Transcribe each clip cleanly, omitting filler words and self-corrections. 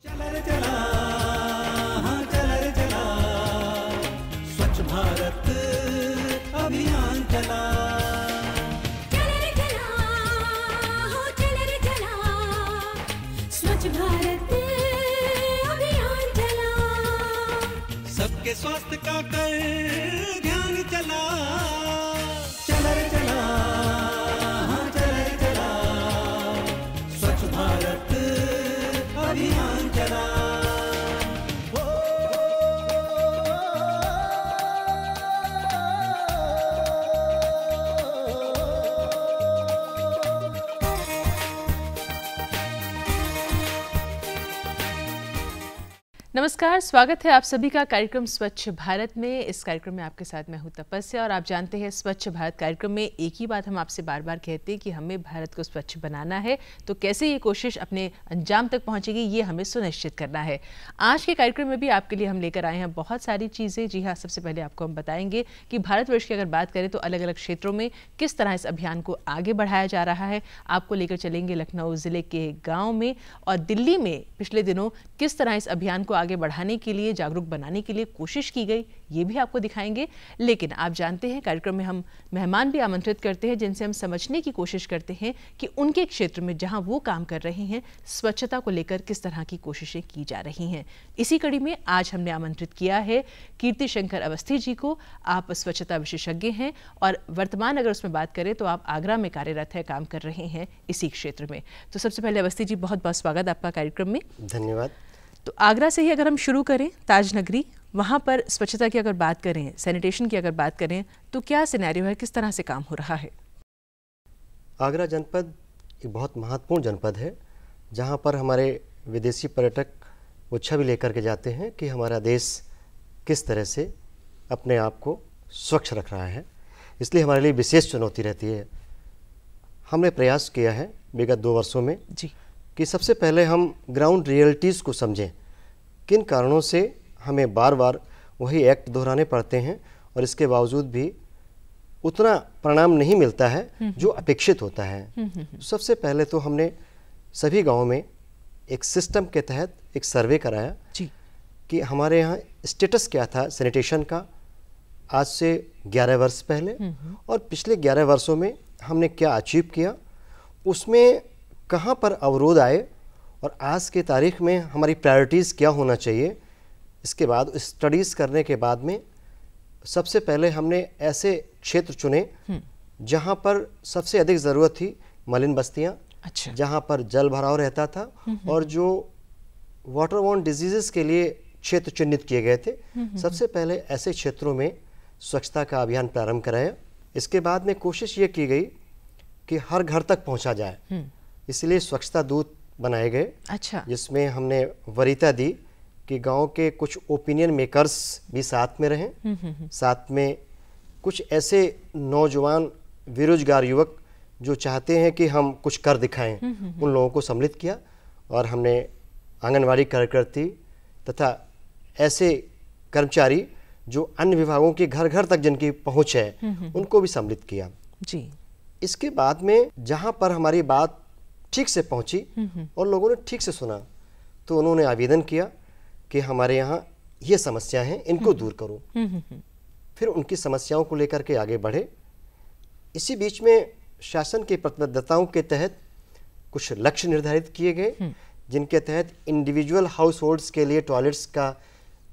चला रे चला, हाँ चला रे चला, स्वच्छ भारत अभियान चला। चला रे चला, हो चला रे चला, स्वच्छ भारत अभियान चला। सबके स्वास्थ्य का कर ध्यान चला। चला रे चला, हाँ चला रे चला, स्वच्छ भारत अभियान चला। नमस्कार, स्वागत है आप सभी का कार्यक्रम स्वच्छ भारत में। इस कार्यक्रम में आपके साथ मैं हूं तपस्या और आप जानते हैं स्वच्छ भारत कार्यक्रम में एक ही बात हम आपसे बार बार कहते हैं कि हमें भारत को स्वच्छ बनाना है, तो कैसे ये कोशिश अपने अंजाम तक पहुंचेगी ये हमें सुनिश्चित करना है। आज के कार्यक्रम में भी आपके लिए हम लेकर आए हैं बहुत सारी चीज़ें। जी हाँ, सबसे पहले आपको हम बताएंगे कि भारतवर्ष की अगर बात करें तो अलग अलग क्षेत्रों में किस तरह इस अभियान को आगे बढ़ाया जा रहा है। आपको लेकर चलेंगे लखनऊ ज़िले के गाँव में और दिल्ली में पिछले दिनों किस तरह इस अभियान को आगे बढ़ाने के लिए, जागरूक बनाने के लिए कोशिश की गई, ये भी आपको दिखाएंगे। लेकिन आप जानते हैं कार्यक्रम में हम मेहमान भी आमंत्रित करते हैं जिनसे हम समझने की कोशिश करते हैं कि उनके क्षेत्र में जहां वो काम कर रहे हैं स्वच्छता को लेकर किस तरह की कोशिशें की जा रही हैं। इसी कड़ी में आज हमने आमंत्रित किया है कीर्ति शंकर अवस्थी जी को। आप स्वच्छता विशेषज्ञ हैं और वर्तमान अगर उसमें बात करें तो आप आगरा में कार्यरत है, काम कर रहे हैं इसी क्षेत्र में। तो सबसे पहले अवस्थी जी, बहुत बहुत स्वागत आपका कार्यक्रम में। धन्यवाद। तो आगरा से ही अगर हम शुरू करें, ताज नगरी, वहाँ पर स्वच्छता की अगर बात करें, सैनिटेशन की अगर बात करें, तो क्या सिनेरियो है, किस तरह से काम हो रहा है? आगरा जनपद एक बहुत महत्वपूर्ण जनपद है जहाँ पर हमारे विदेशी पर्यटक वो छवि लेकर के जाते हैं कि हमारा देश किस तरह से अपने आप को स्वच्छ रख रहा है। इसलिए हमारे लिए विशेष चुनौती रहती है। हमने प्रयास किया है विगत 2 वर्षों में जी कि सबसे पहले हम ग्राउंड रियलिटीज़ को समझें, किन कारणों से हमें बार बार वही एक्ट दोहराने पड़ते हैं और इसके बावजूद भी उतना परिणाम नहीं मिलता है जो अपेक्षित होता है। सबसे पहले तो हमने सभी गांवों में एक सिस्टम के तहत एक सर्वे कराया जी कि हमारे यहाँ स्टेटस क्या था सैनिटेशन का आज से 11 वर्ष पहले और पिछले 11 वर्षों में हमने क्या अचीव किया, उसमें कहाँ पर अवरोध आए और आज के तारीख में हमारी प्रायोरिटीज़ क्या होना चाहिए। इसके बाद स्टडीज़ करने के बाद में सबसे पहले हमने ऐसे क्षेत्र चुने जहाँ पर सबसे अधिक ज़रूरत थी मलिन बस्तियाँ, अच्छा, जहाँ पर जल भराव रहता था और जो वाटरबोर्न डिजीज़ के लिए क्षेत्र चिन्हित किए गए थे। सबसे पहले ऐसे क्षेत्रों में स्वच्छता का अभियान प्रारंभ कराया। इसके बाद में कोशिश ये की गई कि हर घर तक पहुँचा जाए, इसलिए स्वच्छता दूत बनाए गए। अच्छा, जिसमें हमने वरीयता दी कि गांव के कुछ ओपिनियन मेकर्स भी साथ में रहें, साथ में कुछ ऐसे नौजवान बेरोजगार युवक जो चाहते हैं कि हम कुछ कर दिखाएं, उन लोगों को सम्मिलित किया और हमने आंगनवाड़ी कार्यकर्ती तथा ऐसे कर्मचारी जो अन्य विभागों के घर घर तक जिनकी पहुंच है उनको भी सम्मिलित किया जी। इसके बाद में जहां पर हमारी बात ठीक से पहुंची और लोगों ने ठीक से सुना तो उन्होंने आवेदन किया कि हमारे यहाँ ये समस्या हैं, इनको दूर करो। फिर उनकी समस्याओं को लेकर के आगे बढ़े। इसी बीच में शासन की प्रतिबद्धताओं के तहत कुछ लक्ष्य निर्धारित किए गए जिनके तहत इंडिविजुअल हाउस होल्ड्स के लिए टॉयलेट्स का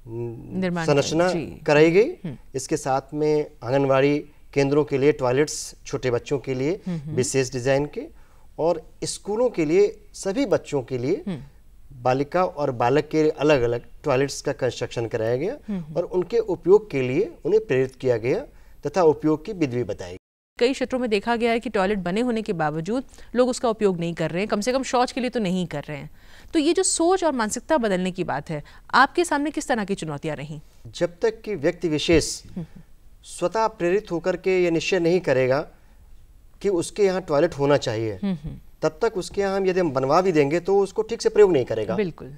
संरचना कराई गई। इसके साथ में आंगनवाड़ी केंद्रों के लिए टॉयलेट्स छोटे बच्चों के लिए विशेष डिजाइन के और स्कूलों के लिए सभी बच्चों के लिए बालिका और बालक के अलग अलग टॉयलेट्स का कंस्ट्रक्शन कराया गया और उनके उपयोग के लिए उन्हें प्रेरित किया गया तथा उपयोग की विधि बताई। कई क्षेत्रों में देखा गया है कि टॉयलेट बने होने के बावजूद लोग उसका उपयोग नहीं कर रहे हैं, कम से कम शौच के लिए तो नहीं कर रहे हैं। तो ये जो सोच और मानसिकता बदलने की बात है, आपके सामने किस तरह की चुनौतियां रहीं? जब तक कि व्यक्ति विशेष स्वतः प्रेरित होकर के ये निश्चय नहीं करेगा कि उसके यहाँ टॉयलेट होना चाहिए, तब तक उसके यहाँ यदि हम बनवा भी देंगे तो उसको ठीक से प्रयोग नहीं करेगा। बिल्कुल।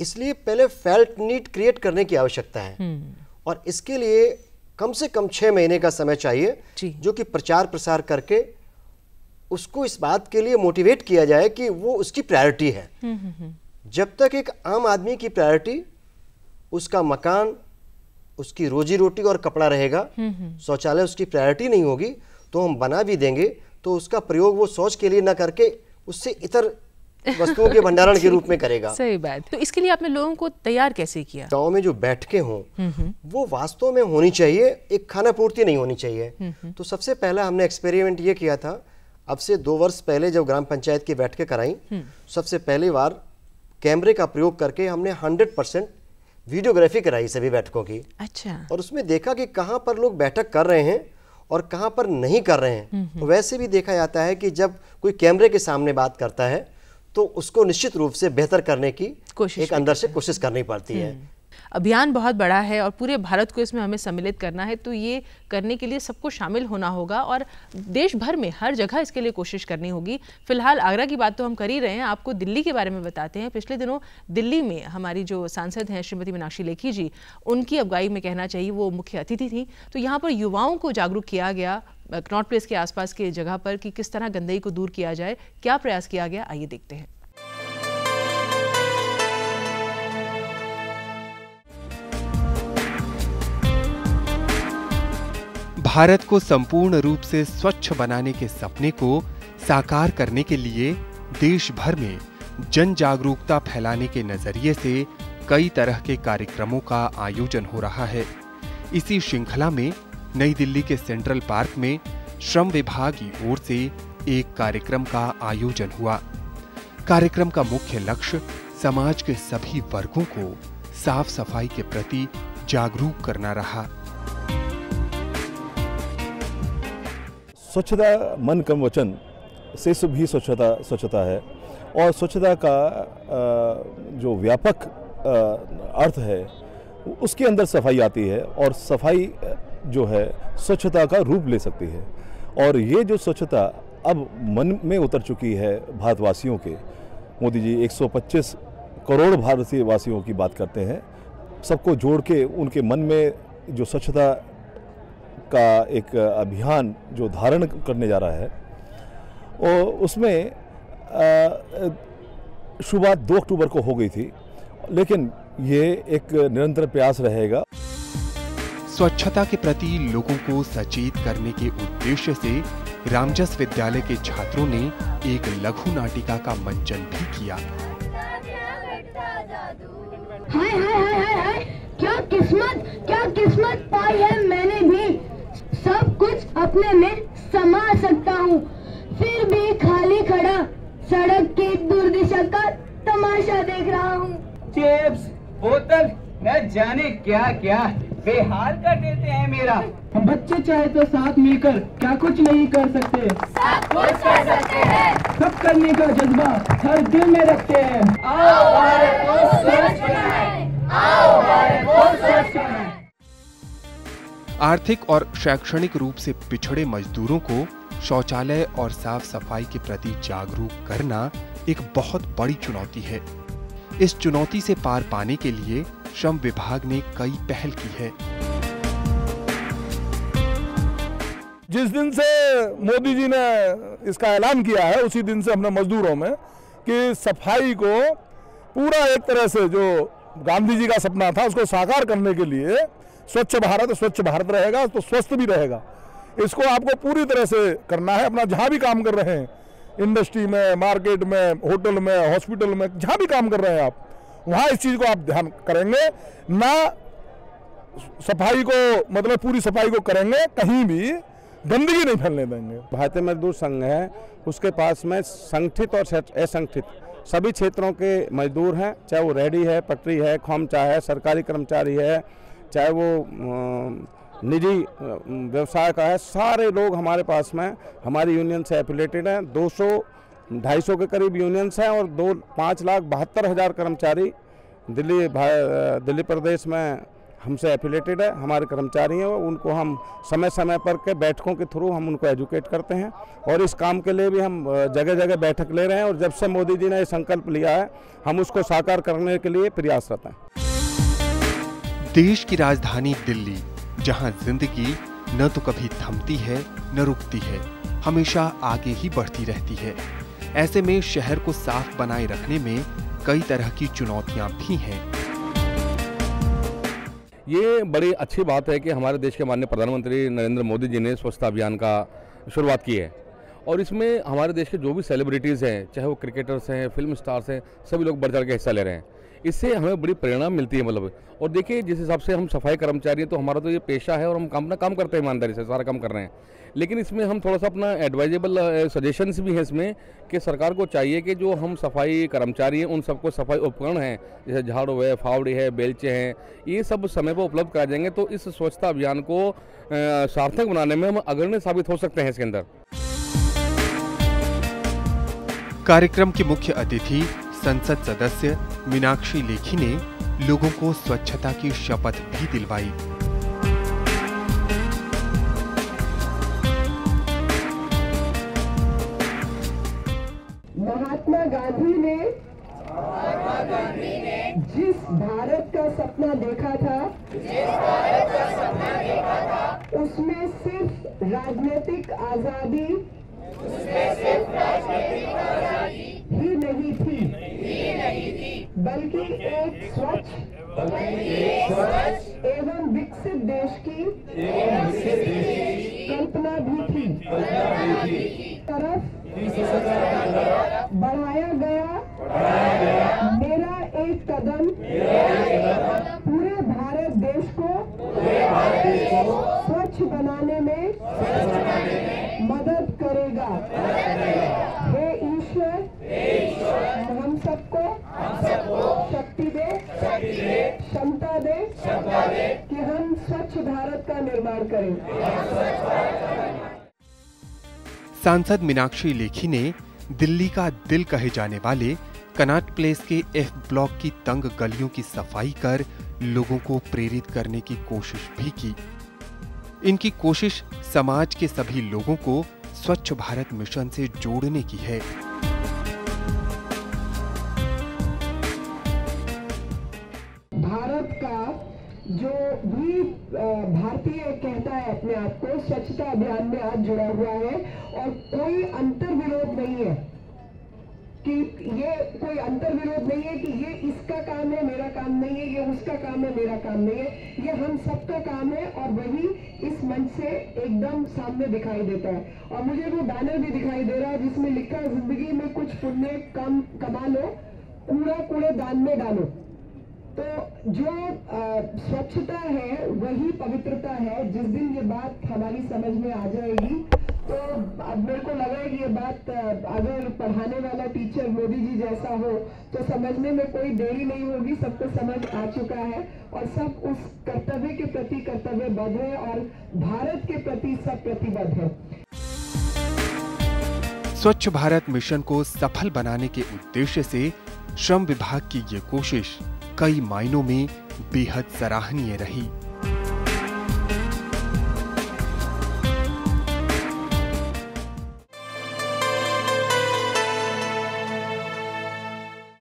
इसलिए पहले फेल्ट नीड क्रिएट करने की आवश्यकता है और इसके लिए कम से कम 6 महीने का समय चाहिए, जो कि प्रचार प्रसार करके उसको इस बात के लिए मोटिवेट किया जाए कि वो उसकी प्रायोरिटी है। जब तक एक आम आदमी की प्रायोरिटी उसका मकान, उसकी रोजी रोटी और कपड़ा रहेगा, शौचालय उसकी प्रायोरिटी नहीं होगी, तो हम बना भी देंगे तो उसका प्रयोग वो शौच के लिए न करके उससे इतर वस्तुओं के भंडारण के रूप में करेगा। सही बात। तो इसके लिए आपने लोगों को तैयार कैसे किया? गांव में जो बैठकें हों वो वास्तव में होनी चाहिए, एक खाना पूर्ति नहीं होनी चाहिए। तो सबसे पहला हमने एक्सपेरिमेंट ये किया था, अब से 2 वर्ष पहले जब ग्राम पंचायत की बैठकें कराई, सबसे पहली बार कैमरे का प्रयोग करके हमने 100% वीडियोग्राफी कराई सभी बैठकों की। अच्छा। और उसमें देखा कि कहाँ पर लोग बैठक कर रहे हैं और कहाँ पर नहीं कर रहे हैं। वैसे भी देखा जाता है कि जब कोई कैमरे के सामने बात करता है तो उसको निश्चित रूप से बेहतर करने की एक अंदर से कोशिश करनी पड़ती है। अभियान बहुत बड़ा है और पूरे भारत को इसमें हमें सम्मिलित करना है, तो ये करने के लिए सबको शामिल होना होगा और देश भर में हर जगह इसके लिए कोशिश करनी होगी। फिलहाल आगरा की बात तो हम कर ही रहे हैं, आपको दिल्ली के बारे में बताते हैं। पिछले दिनों दिल्ली में हमारी जो सांसद हैं श्रीमती मीनाक्षी लेखी जी, उनकी अगुवाई में कहना चाहिए वो मुख्य अतिथि थी। तो यहाँ पर युवाओं को जागरूक किया गया कनॉट प्लेस के आसपास के जगह पर कि किस तरह गंदगी को दूर किया जाए, क्या प्रयास किया गया, आइए देखते हैं। भारत को संपूर्ण रूप से स्वच्छ बनाने के सपने को साकार करने के लिए देश भर में जन जागरूकता फैलाने के नजरिए से कई तरह के कार्यक्रमों का आयोजन हो रहा है। इसी श्रृंखला में नई दिल्ली के सेंट्रल पार्क में श्रम विभाग की ओर से एक कार्यक्रम का आयोजन हुआ। कार्यक्रम का मुख्य लक्ष्य समाज के सभी वर्गों को साफ सफाई के प्रति जागरूक करना रहा। स्वच्छता मन कम वचन से भी स्वच्छता है और स्वच्छता का जो व्यापक अर्थ है उसके अंदर सफाई आती है और सफाई जो है स्वच्छता का रूप ले सकती है। और ये जो स्वच्छता अब मन में उतर चुकी है भारतवासियों के, मोदी जी 125 करोड़ भारतीय वासियों की बात करते हैं, सबको जोड़ के उनके मन में जो स्वच्छता का एक अभियान जो धारण करने जा रहा है और उसमें शुरुआत 2 अक्टूबर को हो गई थी, लेकिन ये एक निरंतर प्रयास रहेगा। स्वच्छता के प्रति लोगों को सचेत करने के उद्देश्य से रामजस विद्यालय के छात्रों ने एक लघु नाटिका का मंचन भी किया। हाय हाय हाय हाय हाय, क्या किस्मत पाई है मैंने भी, सब कुछ अपने में समा सकता हूँ, फिर भी खाली खड़ा सड़क की दुर्दिशा का तमाशा देख रहा हूँ। चिप्स, बोतल, न जाने क्या क्या बेहाल कर देते हैं मेरा। हम बच्चे चाहे तो साथ मिलकर क्या कुछ नहीं कर सकते, सब कुछ कर सकते हैं, सब करने का जज्बा हर दिल में रखते हैं। आओ भारत को स्वच्छ बनाएं, आओ भारत को स्वच्छ बनाएं। आर्थिक और शैक्षणिक रूप से पिछड़े मजदूरों को शौचालय और साफ सफाई के प्रति जागरूक करना एक बहुत बड़ी चुनौती है। इस चुनौती से पार पाने के लिए श्रम विभाग ने कई पहल की है। जिस दिन से मोदी जी ने इसका ऐलान किया है उसी दिन से हमने मजदूरों में कि सफाई को पूरा एक तरह से जो गांधी जी का सपना था उसको साकार करने के लिए स्वच्छ भारत रहेगा तो स्वस्थ भी रहेगा। इसको आपको पूरी तरह से करना है। अपना जहाँ भी काम कर रहे हैं, इंडस्ट्री में, मार्केट में, होटल में, हॉस्पिटल में, जहाँ भी काम कर रहे हैं आप, वहाँ इस चीज़ को आप ध्यान करेंगे ना। सफाई को मतलब पूरी सफाई को करेंगे, कहीं भी गंदगी नहीं फैलने देंगे। भारतीय मजदूर संघ है, उसके पास में संगठित और असंगठित सभी क्षेत्रों के मजदूर हैं, चाहे वो रेहड़ी है, पटरी है, खोमचा है, सरकारी कर्मचारी है, चाहे वो निजी व्यवसाय का है, सारे लोग हमारे पास में हमारी यूनियन से एफिलेटेड हैं। 200-250 के करीब यूनियंस हैं और 5,72,000 कर्मचारी दिल्ली प्रदेश में हमसे एफिलेटेड है, हमारे कर्मचारी हैं। उनको हम समय समय पर के बैठकों के थ्रू हम उनको एजुकेट करते हैं और इस काम के लिए भी हम जगह जगह बैठक ले रहे हैं और जब से मोदी जी ने ये संकल्प लिया है हम उसको साकार करने के लिए प्रयासरत हैं। देश की राजधानी दिल्ली, जहां जिंदगी न तो कभी थमती है न रुकती है, हमेशा आगे ही बढ़ती रहती है। ऐसे में शहर को साफ बनाए रखने में कई तरह की चुनौतियां भी हैं। ये बड़ी अच्छी बात है कि हमारे देश के माननीय प्रधानमंत्री नरेंद्र मोदी जी ने स्वच्छता अभियान का शुरुआत की है और इसमें हमारे देश के जो भी सेलिब्रिटीज़ हैं, चाहे वो क्रिकेटर्स हैं, फिल्म स्टार्स हैं, सभी लोग बढ़ चढ़ के हिस्सा ले रहे हैं। इससे हमें बड़ी प्रेरणा मिलती है मतलब। और देखिए जिस हिसाब से हम सफाई कर्मचारी हैं तो हमारा तो ये पेशा है और हम अपना काम करते हैं ईमानदारी से, सारा काम कर रहे हैं। लेकिन इसमें हम थोड़ा सा अपना एडवाइजेबल सजेशंस भी हैं इसमें कि सरकार को चाहिए कि जो हम सफाई कर्मचारी हैं उन सबको सफाई उपकरण हैं, जैसे झाड़ू है, फावड़ी है, बेलचे हैं, ये सब समय पर उपलब्ध करा जाएंगे तो इस स्वच्छता अभियान को सार्थक बनाने में हम अग्रणी साबित हो सकते हैं इसके अंदर। कार्यक्रम के मुख्य अतिथि संसद सदस्य मीनाक्षी लेखी ने लोगों को स्वच्छता की शपथ भी दिलवाई। महात्मा गांधी ने जिस भारत का सपना देखा था, उसमें सिर्फ राजनीतिक आजादी ही नहीं थी, बल्कि एक स्वच्छ एवं विकसित देश की कल्पना भी थी। तरफ बढ़ाया गया मेरा एक कदम पूरे भारत देश को स्वच्छ बनाने में मदद करेगा। हे ईश्वर, हम सबको शक्ति दे, क्षमता दे कि हम स्वच्छ भारत का निर्माण करें। सांसद मीनाक्षी लेखी ने दिल्ली का दिल कहे जाने वाले कनॉट प्लेस के एफ ब्लॉक की तंग गलियों की सफाई कर लोगों को प्रेरित करने की कोशिश भी की। इनकी कोशिश समाज के सभी लोगों को स्वच्छ भारत मिशन से जोड़ने की है। भारत का जो भी भारतीय कहता है अपने आप को स्वच्छता अभियान में आज जुड़ा हुआ है और कोई अंतर्विरोध नहीं है कि ये कोई अंतर्विरोध नहीं है कि ये इसका काम है मेरा काम नहीं है, ये उसका काम है मेरा काम नहीं है, ये हम सबका काम है और वही इस मंच से एकदम सामने दिखाई देता है। और मुझे वो बैनर भी दिखाई दे रहा है जिसमें लिखा है जिंदगी में कुछ पुण्य कम कमा लो, कूड़ा कूड़ेदान में डालो। तो जो स्वच्छता है वही पवित्रता है। जिस दिन ये बात हमारी समझ में आ जाएगी तो अब मेरे को लग रहा है कि ये बात अगर पढ़ाने वाला टीचर मोदी जी जैसा हो तो समझने में कोई देरी नहीं होगी, सबको समझ आ चुका है और सब उस कर्तव्य के प्रति कर्तव्यबद्ध है और भारत के प्रति सब प्रतिबद्ध है। स्वच्छ भारत मिशन को सफल बनाने के उद्देश्य से श्रम विभाग की ये कोशिश कई मायनों में बेहद सराहनीय रही।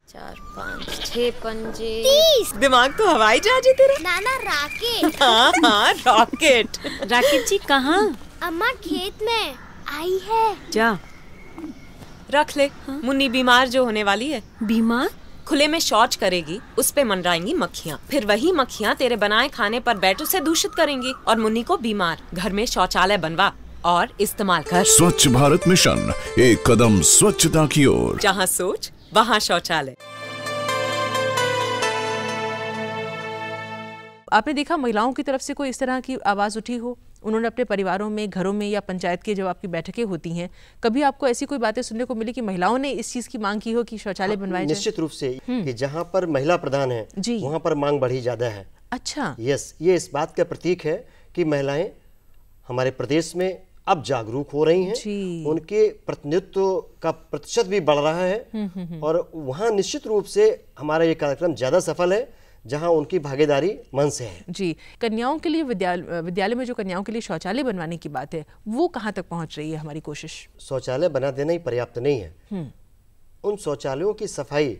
चार पाँच छह पंजे 30। दिमाग तो हवाई जहाज है तेरा। नाना रॉकेट। हाँ रॉकेट। राकेट जी कहाँ? अम्मा खेत में आई है। जा रख ले। मुन्नी बीमार जो होने वाली है। बीमार? खुले में शौच करेगी, उस पे मंडराएंगी मक्खियाँ, फिर वही मक्खियाँ तेरे बनाए खाने पर बैठ उसे दूषित करेंगी और मुन्नी को बीमार। घर में शौचालय बनवा और इस्तेमाल कर। स्वच्छ भारत मिशन, एक कदम स्वच्छता की ओर। जहाँ सोच वहाँ शौचालय। आपने देखा महिलाओं की तरफ से कोई इस तरह की आवाज उठी हो? उन्होंने अपने परिवारों में, घरों में या पंचायत के जब आपकी बैठकें होती हैं, कभी आपको ऐसी कोई बातें सुनने को मिली कि महिलाओं ने इस चीज की मांग की हो कि शौचालय बनवाए जाए? निश्चित रूप से कि जहाँ पर महिला प्रधान है वहाँ पर मांग बढ़ी ज्यादा है। अच्छा। यस, ये इस बात का प्रतीक है कि महिलाएं हमारे प्रदेश में अब जागरूक हो रही हैं, उनके प्रतिनिधित्व का प्रतिशत भी बढ़ रहा है और वहाँ निश्चित रूप से हमारा ये कार्यक्रम ज्यादा सफल है जहां उनकी भागीदारी मन से है। जी, कन्याओं के लिए विद्यालय में जो कन्याओं के लिए शौचालय बनवाने की बात है वो कहां तक पहुंच रही है हमारी कोशिश? शौचालय बना देना ही पर्याप्त नहीं है। उन शौचालयों की सफाई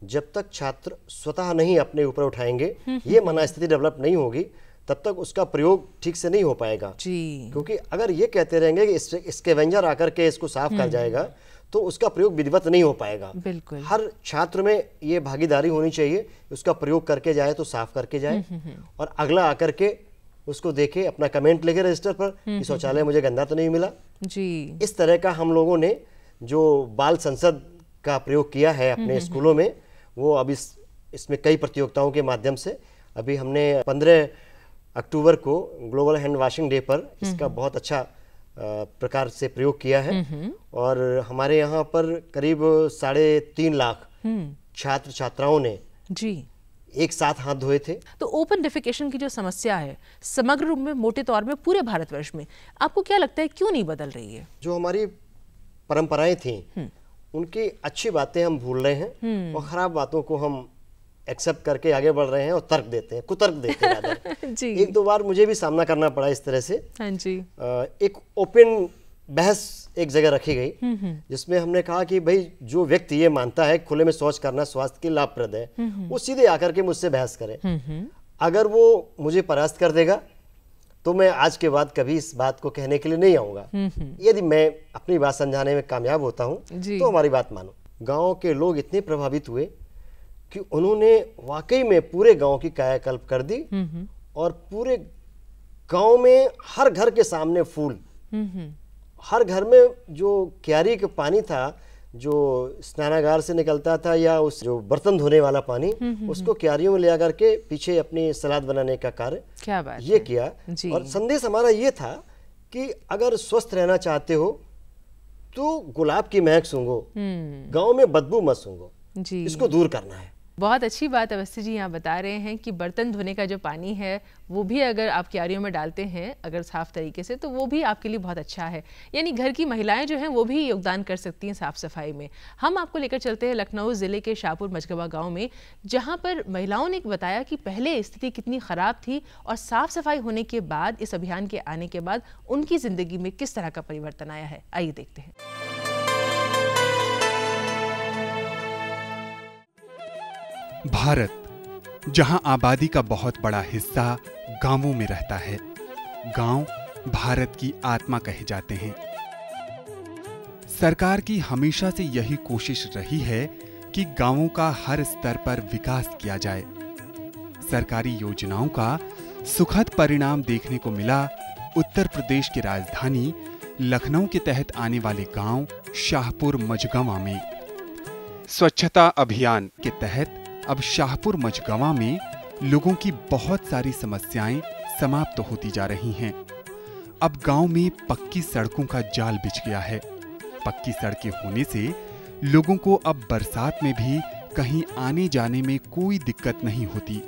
जब तक छात्र स्वतः नहीं अपने ऊपर उठाएंगे, ये मनस्थिति डेवलप नहीं होगी, तब तक उसका प्रयोग ठीक से नहीं हो पाएगा। जी। क्योंकि अगर ये कहते रहेंगे कि स्कैवेंजर आकर के इसको साफ कर जाएगा तो उसका प्रयोग विधिवत नहीं हो पाएगा। बिल्कुल। हर छात्र में ये भागीदारी होनी चाहिए, उसका प्रयोग करके जाए तो साफ करके जाए, और अगला आकर के उसको देखे, अपना कमेंट लेके रजिस्टर पर कि शौचालय मुझे गंदा तो नहीं मिला जी। इस तरह का हम लोगों ने जो बाल संसद का प्रयोग किया है अपने स्कूलों में, वो अब इसमें कई प्रतियोगिताओं के माध्यम से अभी हमने 15 अक्टूबर को ग्लोबल हैंड वॉशिंग डे पर इसका बहुत अच्छा प्रकार से प्रयोग किया है। और हमारे यहाँ पर करीब 3.5 लाख छात्र छात्राओं ने जी एक साथ हाथ धोए थे। तो ओपन डेफिकेशन की जो समस्या है समग्र रूप में, मोटे तौर में पूरे भारतवर्ष में, आपको क्या लगता है क्यों नहीं बदल रही है? जो हमारी परंपराएं थी उनकी अच्छी बातें हम भूल रहे हैं और खराब बातों को हम एक्सेप्ट करके आगे बढ़ रहे हैं और तर्क देते हैं, कुतर्क देते हैं। जी। 1-2 बार मुझे भी सामना करना पड़ा इस तरह से। हाँ जी। एक ओपन बहस एक जगह रखी गई जिसमें हमने कहा कि भाई जो व्यक्ति ये मानता है खुले में शौच करना स्वास्थ्य के लाभप्रद है, वो सीधे आकर के मुझसे बहस करे। अगर वो मुझे परास्त कर देगा तो मैं आज के बाद कभी इस बात को कहने के लिए नहीं आऊंगा। यदि मैं अपनी बात समझाने में कामयाब होता हूँ तो हमारी बात मानो। गाँव के लोग इतने प्रभावित हुए कि उन्होंने वाकई में पूरे गांव की कायाकल्प कर दी और पूरे गांव में हर घर के सामने फूल, हर घर में जो क्यारी का पानी था, जो स्नानागार से निकलता था या उस जो बर्तन धोने वाला पानी, उसको क्यारियों में ले आकर के पीछे अपनी सलाद बनाने का कार्य क्या बात ये किया। और संदेश हमारा ये था कि अगर स्वस्थ रहना चाहते हो तो गुलाब की महक सूंघो, गांव में बदबू मत सूंघो, इसको दूर करना है। बहुत अच्छी बात अवस्थी जी यहाँ बता रहे हैं कि बर्तन धोने का जो पानी है वो भी अगर आप क्यारियों में डालते हैं अगर साफ तरीके से, तो वो भी आपके लिए बहुत अच्छा है। यानी घर की महिलाएं जो हैं वो भी योगदान कर सकती हैं साफ सफाई में। हम आपको लेकर चलते हैं लखनऊ ज़िले के शाहपुर मझगवा गांव में, जहां पर महिलाओं ने बताया कि पहले स्थिति कितनी ख़राब थी और साफ सफाई होने के बाद, इस अभियान के आने के बाद उनकी ज़िंदगी में किस तरह का परिवर्तन आया है। आइए देखते हैं। भारत, जहां आबादी का बहुत बड़ा हिस्सा गांवों में रहता है। गांव भारत की आत्मा कहे जाते हैं। सरकार की हमेशा से यही कोशिश रही है कि गांवों का हर स्तर पर विकास किया जाए। सरकारी योजनाओं का सुखद परिणाम देखने को मिला उत्तर प्रदेश की राजधानी लखनऊ के तहत आने वाले गांव शाहपुर मझगवा में। स्वच्छता अभियान के तहत अब शाहपुर मझगवा में लोगों की बहुत सारी समस्याएं समाप्त होती जा रही हैं। अब गांव में पक्की सड़कों का जाल बिछ गया है। पक्की सड़कें होने से लोगों को अब बरसात में भी कहीं आने जाने में कोई दिक्कत नहीं होती।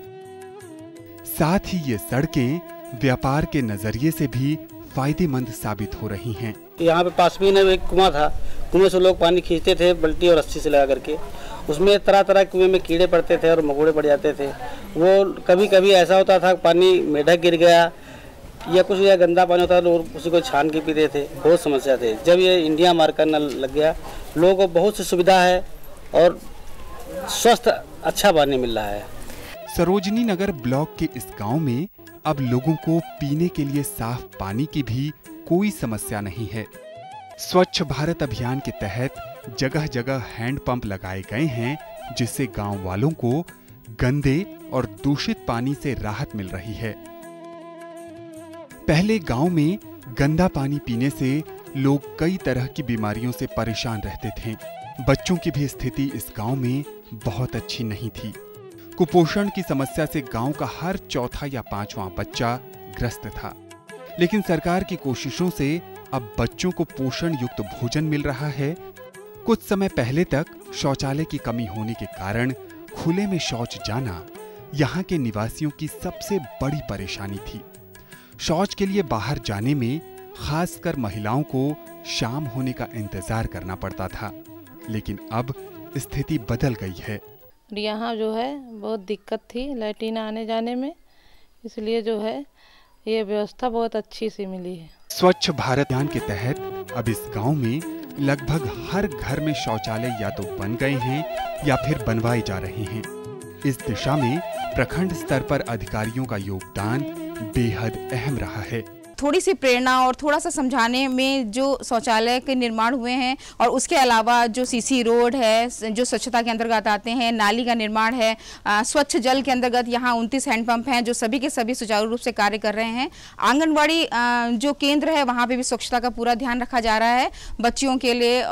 साथ ही ये सड़कें व्यापार के नजरिए से भी फायदेमंद साबित हो रही हैं। यहाँ पे पास में एक कुआं था, कुएं से लोग पानी खींचते थे बल्टी और रस्सी से लगा करके। उसमें तरह तरह कुएं में कीड़े पड़ते थे और मकोड़े पड़ जाते थे। वो कभी कभी ऐसा होता था पानी मेढक गिर गया या कुछ या गंदा पानी होता था, लोग उसी को छान के पीते थे। बहुत समस्या थे। जब ये इंडिया मार्ग का नल लग गया, लोगों को बहुत सी सुविधा है और स्वस्थ अच्छा पानी मिल रहा है। सरोजनी नगर ब्लॉक के इस गांव में अब लोगों को पीने के लिए साफ पानी की भी कोई समस्या नहीं है। स्वच्छ भारत अभियान के तहत जगह जगह हैंडपंप लगाए गए हैं, जिससे गांव वालों को गंदे और दूषित पानी से राहत मिल रही है। पहले गांव में गंदा पानी पीने से लोग कई तरह की बीमारियों से परेशान रहते थे। बच्चों की भी स्थिति इस गांव में बहुत अच्छी नहीं थी। कुपोषण की समस्या से गांव का हर चौथा या पांचवां बच्चा ग्रस्त था। लेकिन सरकार की कोशिशों से अब बच्चों को पोषण युक्त भोजन मिल रहा है। कुछ समय पहले तक शौचालय की कमी होने के कारण खुले में शौच जाना यहाँ के निवासियों की सबसे बड़ी परेशानी थी। शौच के लिए बाहर जाने में खासकर महिलाओं को शाम होने का इंतजार करना पड़ता था, लेकिन अब स्थिति बदल गई है। यहाँ जो है बहुत दिक्कत थी लैट्रिन आने जाने में, इसलिए जो है ये व्यवस्था बहुत अच्छी सी मिली है। स्वच्छ भारत अभियान के तहत अब इस गांव में लगभग हर घर में शौचालय या तो बन गए हैं या फिर बनवाए जा रहे हैं। इस दिशा में प्रखंड स्तर पर अधिकारियों का योगदान बेहद अहम रहा है। थोड़ी सी प्रेरणा और थोड़ा सा समझाने में जो शौचालय के निर्माण हुए हैं, और उसके अलावा जो सीसी रोड है जो स्वच्छता के अंतर्गत आते हैं, नाली का निर्माण है, स्वच्छ जल के अंतर्गत यहाँ 29 हैंडपंप हैं जो सभी के सभी सुचारू रूप से कार्य कर रहे हैं। आंगनवाड़ी जो केंद्र है वहाँ पे भी स्वच्छता का पूरा ध्यान रखा जा रहा है। बच्चियों के लिए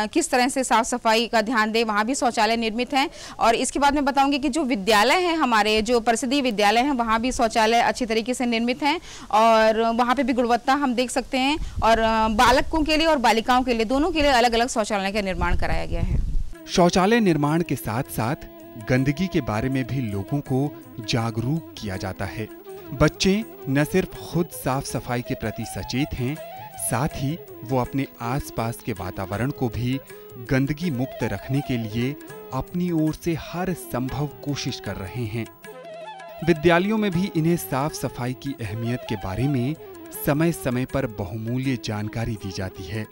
किस तरह से साफ सफाई का ध्यान दे, वहाँ भी शौचालय निर्मित हैं। और इसके बाद मैं बताऊंगी कि जो विद्यालय हैं हमारे, जो परिषदीय विद्यालय हैं, वहाँ भी शौचालय अच्छी तरीके से निर्मित हैं और वहाँ पे भी गुणवत्ता हम देख सकते हैं। और बालकों के लिए और बालिकाओं के लिए दोनों के लिए अलग अलग शौचालय का निर्माण कराया गया है। शौचालय निर्माण के साथ साथ गंदगी के बारे में भी लोगों को जागरूक किया जाता है। बच्चे न सिर्फ खुद साफ सफाई के प्रति सचेत हैं, साथ ही वो अपने आसपास के वातावरण को भी गंदगी मुक्त रखने के लिए अपनी ओर से हर संभव कोशिश कर रहे हैं। विद्यालयों में भी इन्हें साफ सफाई की अहमियत के बारे में समय समय पर बहुमूल्य जानकारी दी जाती है।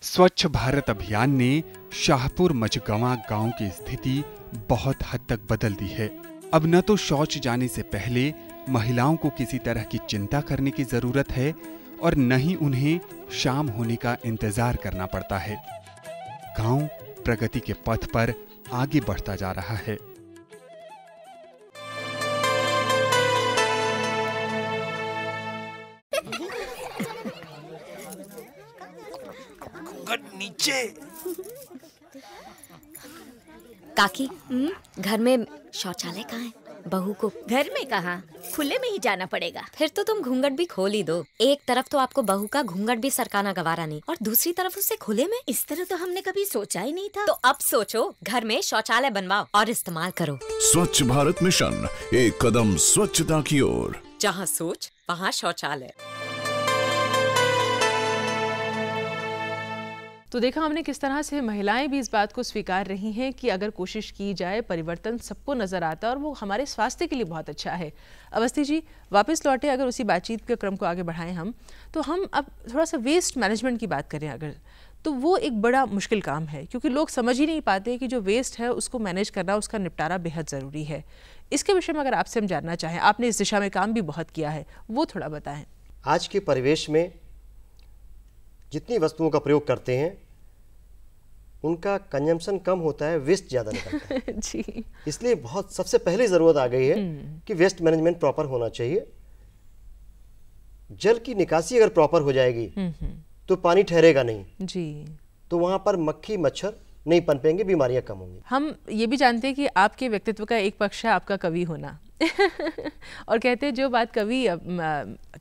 स्वच्छ भारत अभियान ने शाहपुर मझगवां गांव की स्थिति बहुत हद तक बदल दी है। अब न तो शौच जाने से पहले महिलाओं को किसी तरह की चिंता करने की जरूरत है और न ही उन्हें शाम होने का इंतजार करना पड़ता है। गांव प्रगति के पथ पर आगे बढ़ता जा रहा है। नीचे काकी, घर में शौचालय कहाँ है? बहू को घर में कहाँ, खुले में ही जाना पड़ेगा। फिर तो तुम घूंघट भी खोल ही दो। एक तरफ तो आपको बहू का घूंघट भी सरकाना गवारा नहीं और दूसरी तरफ उसे खुले में। इस तरह तो हमने कभी सोचा ही नहीं था। तो अब सोचो, घर में शौचालय बनवाओ और इस्तेमाल करो। स्वच्छ भारत मिशन, एक कदम स्वच्छता की ओर। जहाँ सोच वहाँ शौचालय। तो देखा हमने किस तरह से महिलाएं भी इस बात को स्वीकार रही हैं कि अगर कोशिश की जाए परिवर्तन सबको नजर आता है और वो हमारे स्वास्थ्य के लिए बहुत अच्छा है। अवस्थी जी वापस लौटे, अगर उसी बातचीत के क्रम को आगे बढ़ाएं हम अब थोड़ा सा वेस्ट मैनेजमेंट की बात करें अगर, तो वो एक बड़ा मुश्किल काम है क्योंकि लोग समझ ही नहीं पाते कि जो वेस्ट है उसको मैनेज करना, उसका निपटारा बेहद ज़रूरी है। इसके विषय में अगर आपसे हम जानना चाहें, आपने इस दिशा में काम भी बहुत किया है, वो थोड़ा बताएं। आज के परिवेश में जितनी वस्तुओं का प्रयोग करते हैं उनका कंजम्पशन कम होता है, वेस्ट ज़्यादा निकलता है। जी। इसलिए बहुत सबसे पहले ज़रूरत आ गई है कि वेस्ट मैनेजमेंट प्रॉपर होना चाहिए। जल की निकासी अगर प्रॉपर हो जाएगी तो पानी ठहरेगा नहीं जी, तो वहाँ पर मक्खी मच्छर नहीं पनपेंगे, बीमारियाँ कम होंगी। हम ये भी जानते हैं कि आपके व्यक्तित्व का एक पक्ष है आपका कवि होना और कहते हैं जो बात कवि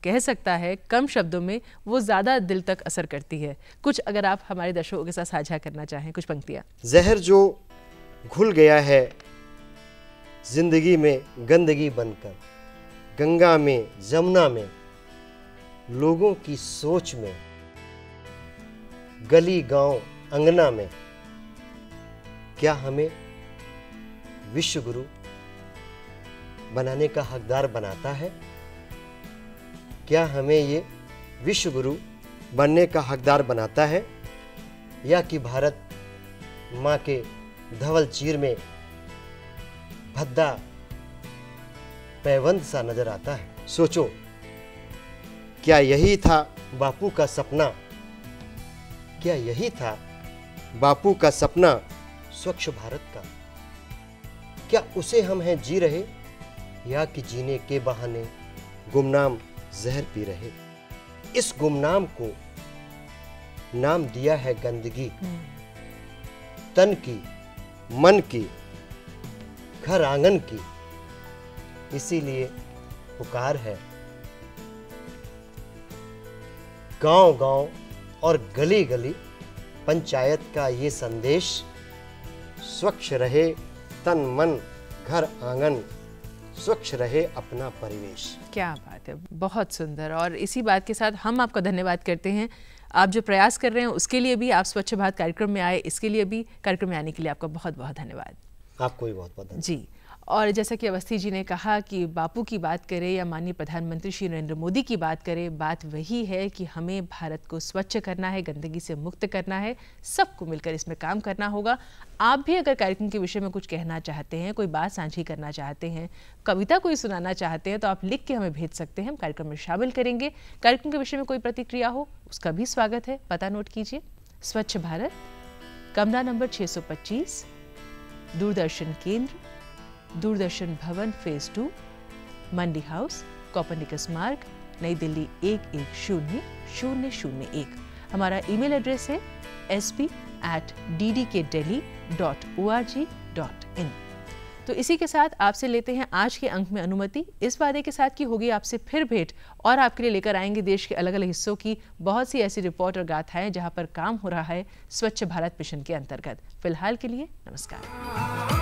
कह सकता है कम शब्दों में वो ज़्यादा दिल तक असर करती है। कुछ अगर आप हमारे दर्शकों के साथ साझा करना चाहें, कुछ पंक्तियाँ। जहर जो घुल गया है जिंदगी में गंदगी बनकर, गंगा में जमुना में लोगों की सोच में, गली गांव अंगना में, क्या हमें विश्व गुरु बनाने का हकदार बनाता है? क्या हमें ये विश्व गुरु बनने का हकदार बनाता है या कि भारत माँ के धवल चीर में भद्दा पैबंद सा नजर आता है? सोचो, क्या यही था बापू का सपना? क्या यही था बापू का सपना स्वच्छ भारत का? क्या उसे हम हैं जी रहे या कि जीने के बहाने गुमनाम जहर पी रहे? इस गुमनाम को नाम दिया है गंदगी, तन की, मन की, घर आंगन की। इसीलिए पुकार है गांव गांव और गली गली पंचायत का ये संदेश, स्वच्छ रहे तन मन घर आंगन, स्वच्छ रहे अपना परिवेश। क्या बात है, बहुत सुंदर। और इसी बात के साथ हम आपका धन्यवाद करते हैं। आप जो प्रयास कर रहे हैं उसके लिए भी, आप स्वच्छ भारत कार्यक्रम में आए इसके लिए भी, कार्यक्रम में आने के लिए आपका बहुत बहुत धन्यवाद। आपको भी बहुत बहुत धन्यवाद जी। और जैसा कि अवस्थी जी ने कहा कि बापू की बात करें या माननीय प्रधानमंत्री श्री नरेंद्र मोदी की बात करें, बात वही है कि हमें भारत को स्वच्छ करना है, गंदगी से मुक्त करना है, सबको मिलकर इसमें काम करना होगा। आप भी अगर कार्यक्रम के विषय में कुछ कहना चाहते हैं, कोई बात साझी करना चाहते हैं, कविता कोई सुनाना चाहते हैं, तो आप लिख के हमें भेज सकते हैं, हम कार्यक्रम में शामिल करेंगे। कार्यक्रम के विषय में कोई प्रतिक्रिया हो उसका भी स्वागत है। पता नोट कीजिए, स्वच्छ भारत, कमरा नंबर 625, दूरदर्शन केंद्र, दूरदर्शन भवन फेज 2, मंडी हाउस, कोपरनिकस मार्ग, नई दिल्ली 110001। हमारा ईमेल एड्रेस है sp@ddkdelhi.org.in। तो इसी के साथ आपसे लेते हैं आज के अंक में अनुमति, इस वादे के साथ कि होगी आपसे फिर भेंट और आपके लिए लेकर आएंगे देश के अलग अलग हिस्सों की बहुत सी ऐसी रिपोर्ट और गाथाएं जहां पर काम हो रहा है स्वच्छ भारत मिशन के अंतर्गत। फिलहाल के लिए नमस्कार।